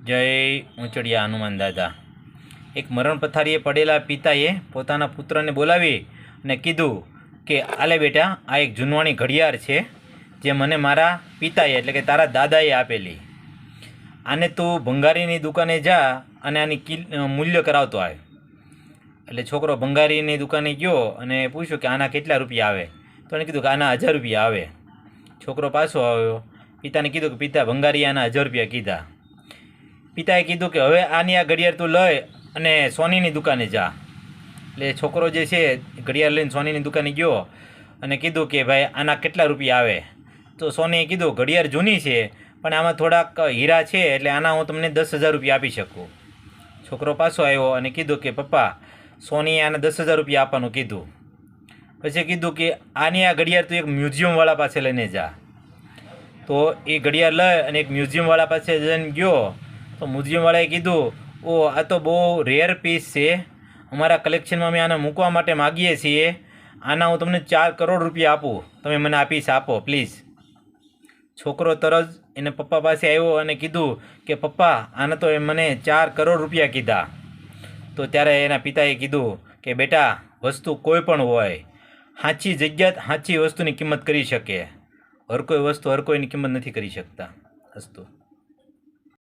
જય ઊંચડિયા હનુમાન દાદા। એક મરણ પથારીએ પડેલા પિતાએ પોતાના પુત્રને બોલાવી અને કીધું કે આલે બેટા, આ એક જૂનવાણી ઘડિયાળ છે જે મને મારા પિતાએ એટલે કે તારા દાદાએ આપેલી। આને તું ભંગારીની દુકાને જા અને આની મૂલ્ય કરાવતો આવે। એટલે છોકરો ભંગારીની દુકાને ગયો અને પૂછ્યું કે આના કેટલા રૂપિયા આવે, તો એને કીધું કે આના 1000 રૂપિયા આવે। છોકરો પાછો આવ્યો, પિતાને કીધું કે પિતા, ભંગારીએ આના 1000 રૂપિયા કીધા। પિતાએ કીધું કે હવે આની આ ઘડિયાળ તું લઈ અને સોનીની દુકાને જા। એટલે છોકરો જે છે ઘડિયાળ લઈને સોનીની દુકાને ગયો અને કીધું કે ભાઈ આના કેટલા રૂપિયા આવે। તો સોનીએ કીધું ઘડિયાળ જૂની છે પણ આમાં થોડાક હીરા છે એટલે આના હું તમને 10,000 રૂપિયા આપી શકું। છોકરો પાછો આવ્યો અને કીધું કે પપ્પા, સોનીએ આને 10,000 રૂપિયા આપવાનું કીધું। પછી કીધું કે આની આ ઘડિયાળ તું એક મ્યુઝિયમવાળા પાસે લઈને જા। તો એ ઘડિયાળ લઈ અને એક મ્યુઝિયમવાળા પાસે જઈને ગયો તો મ્યુઝિયમવાળાએ કીધું, ઓ આ તો બહુ રેર પીસ છે, અમારા કલેક્શનમાં અમે આને મૂકવા માટે માગીએ છીએ, આના હું તમને 4 કરોડ રૂપિયા આપું, તમે મને આપો પ્લીઝ। છોકરો તરત એને પપ્પા પાસે આવ્યો અને કીધું કે પપ્પા, આને તો મને 4 કરોડ રૂપિયા કીધા। તો ત્યારે એના પિતાએ કીધું કે બેટા, વસ્તુ કોઈ પણ હોય, સાચી જગ્યા સાચી વસ્તુની કિંમત કરી શકે, હર કોઈ વસ્તુ હર કોઈની કિંમત નથી કરી શકતા। વસ્તુ